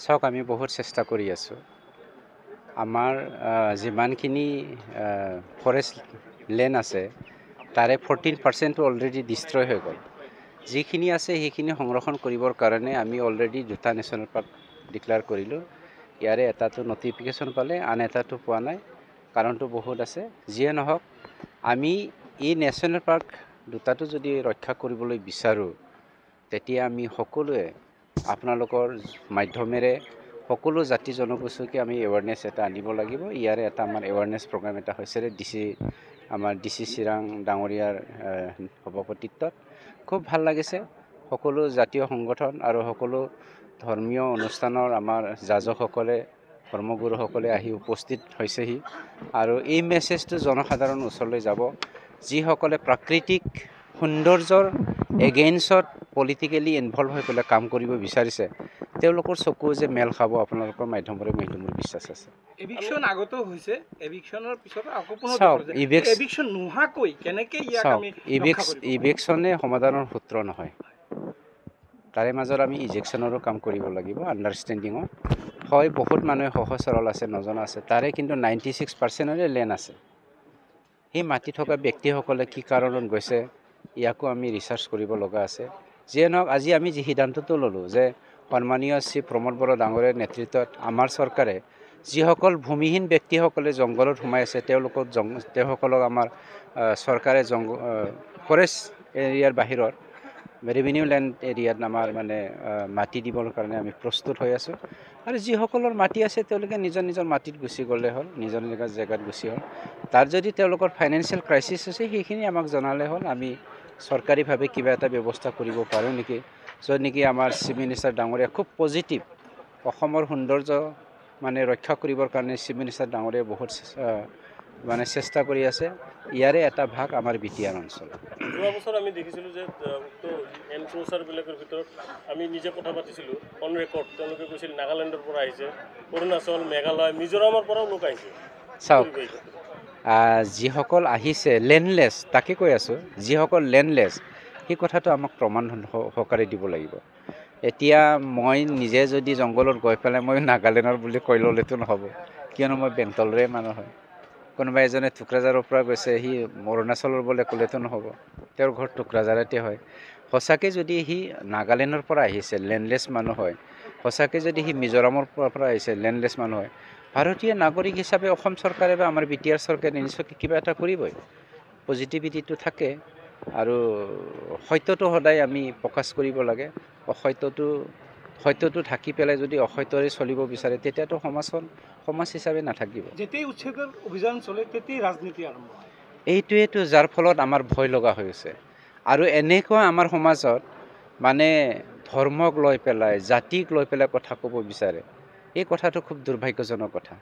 চাওক আমি বহুত চেষ্টা কৰি আছোঁ আমাৰ যিমানখিনি ফৰেষ্ট লেণ্ড আছে তাৰে 14% অলৰেডি ডিষ্ট্ৰয় হৈ গ'ল যিখিনি আছে সেইখিনি সংৰক্ষণ কৰিবৰ কাৰণে আমি অলৰেডি 2টা নেশ্যনেল পাৰ্ক ডিক্লেয়াৰ কৰিলোঁ ইয়াৰে এটাটো নটিফিকেশ্যন পালে আন এটাটো পোৱা নাই কাৰণটো বহুত আছে যিয়ে নহওক আমি এই নেশ্যনেল পাৰ্ক 2টাটো যদি ৰক্ষা কৰিবলৈ বিচাৰোঁ তেতিয়া আমি সকলোৱে আপোনালোকৰ মাধ্যমেৰে সকলো জাতি জনগোষ্ঠীকে আমি এৱাৰনেছ এটা আনিব লাগিব ইয়াৰে এটা আমাৰ এৱাৰনেছ প্ৰগ্ৰাম এটা হৈছে আমাৰ ডিচি চিৰাং ডাঙৰীয়াৰ সভাপতিত্বত খুব ভাল লাগিছে সকলো জাতীয় সংগঠন আৰু সকলো ধৰ্মীয় অনুষ্ঠানৰ আমাৰ যাজকসকলে ধৰ্মগুৰুসকলে আহি উপস্থিত হৈছেহি আৰু এই মেছেজটো জনসাধাৰণৰ ওচৰলৈ যাব যিসকলে প্ৰাকৃতিক সৌন্দৰ্যৰ এগেইনষ্টত পলিটিকেলি ইনভলভ হৈ পেলাই কাম কৰিব বিচাৰিছে তেওঁলোকৰ চকু যে মেল খাব আপোনালোকৰ মাধ্যমেৰে মোৰ বিশ্বাস আছে এভিকশন আগতেও হৈছে এভিকশনৰ পিছত আকৌ পুনৰ এভিকশন নোহাকৈ কেনেকৈ ইয়াক আমি ইভিকশনে সমাধানৰ সূত্ৰ নহয় তাৰে মাজত আমি ইজেকশ্যনৰো কাম কৰিব লাগিব আণ্ডাৰষ্টেণ্ডিঙত হয় বহুত মানুহে সহজ সৰল আছে নজনা আছে তাৰে কিন্তু 96%ৰে লেণ্ড আছে সেই মাটি থকা ব্যক্তিসকলে কি কাৰণত গৈছে ইয়াকো আমি ৰিচাৰ্চ কৰিব লগা আছে যিয়ে নহওক আজি আমি যি সিদ্ধান্তটো ল'লোঁ যে সন্মানীয় শ্ৰী প্ৰমোদ বড়ো ডাঙৰীয়াৰ নেতৃত্বত আমাৰ চৰকাৰে যিসকল ভূমিহীন ব্যক্তিসকলে জংঘলত সোমাই আছে তেওঁলোকক আমাৰ চৰকাৰে ফৰেষ্ট এৰিয়াৰ বাহিৰত ৰেভিনিউ লেণ্ড এৰিয়াত আমাৰ মানে মাটি দিবৰ কাৰণে আমি প্ৰস্তুত হৈ আছোঁ আৰু যিসকলৰ মাটি আছে তেওঁলোকে নিজৰ নিজৰ মাটিত গুচি গ'লে হ'ল নিজৰ নিজৰ জেগাত গুচি হ'ল তাৰ যদি তেওঁলোকৰ ফাইনেন্সিয়েল ক্ৰাইচিছ আছে সেইখিনি আমাক জনালে হ'ল আমি চৰকাৰীভাৱে কিবা এটা ব্যৱস্থা কৰিব পাৰোঁ নেকি য'ত নেকি আমাৰ চিফ মিনিষ্টাৰ ডাঙৰীয়া খুব পজিটিভ অসমৰ সৌন্দৰ্য মানে ৰক্ষা কৰিবৰ কাৰণে চিফ মিনিষ্টাৰ ডাঙৰীয়া বহুত মানে চেষ্টা কৰি আছে ইয়াৰে এটা ভাগ আমাৰ বিটিআৰ অঞ্চল যোৱা বছৰ আমি দেখিছিলোঁ যে এনক্ল'চাৰবিলাকৰ ভিতৰত আমি নিজে কথা পাতিছিলোঁ অন ৰেকৰ্ড তেওঁলোকে কৈছিল নাগালেণ্ডৰ পৰা আহিছে অৰুণাচল মেঘালয় মিজোৰামৰ পৰাও লোক আহিছে চাওক যিসকল আহিছে লেণ্ডলেছ তাকে কৈ আছোঁ যিসকল লেণ্ডলেছ সেই কথাটো আমাক প্ৰমাণ সহকাৰে দিব লাগিব এতিয়া মই নিজে যদি জংঘলত গৈ পেলাই মই নাগালেণ্ডৰ বুলি কৈ ল'লেতো নহ'ব কিয়নো মই বেংটলৰে মানুহ হয় কোনোবা এজনে টুকুৰাঝাৰৰ পৰা গৈছে সি অৰুণাচলৰ বুলি ক'লেতো নহ'ব তেওঁৰ ঘৰ টুকুৰাঝাৰতে হয় সঁচাকৈ যদি সি নাগালেণ্ডৰ পৰা আহিছে লেণ্ডলেছ মানুহ হয় সঁচাকৈ যদি সি মিজোৰামৰ পৰা আহিছে লেণ্ডলেছ মানুহ হয় ভাৰতীয় নাগৰিক হিচাপে অসম চৰকাৰে বা আমাৰ বিটিআৰ চৰকাৰে নিশ্চয় কিবা এটা কৰিবই পজিটিভিটিটো থাকে আৰু সত্যটো সদায় আমি প্ৰকাশ কৰিব লাগে সত্যটো ঢাকি পেলাই যদি অসত্যৰে চলিব বিচাৰে তেতিয়াতো সমাজ হিচাপে নাথাকিব যেতিয়াই উচ্ছেদৰ অভিযান চলে তেতিয়াই ৰাজনীতি আৰম্ভ হয় এইটোৱেতো যাৰ ফলত আমাৰ ভয় লগা হৈছে আৰু এনেকুৱা আমাৰ সমাজত মানে ধৰ্মক লৈ পেলাই জাতিক লৈ পেলাই কথা ক'ব বিচাৰে এই কথাটো খুব দুৰ্ভাগ্যজনক কথা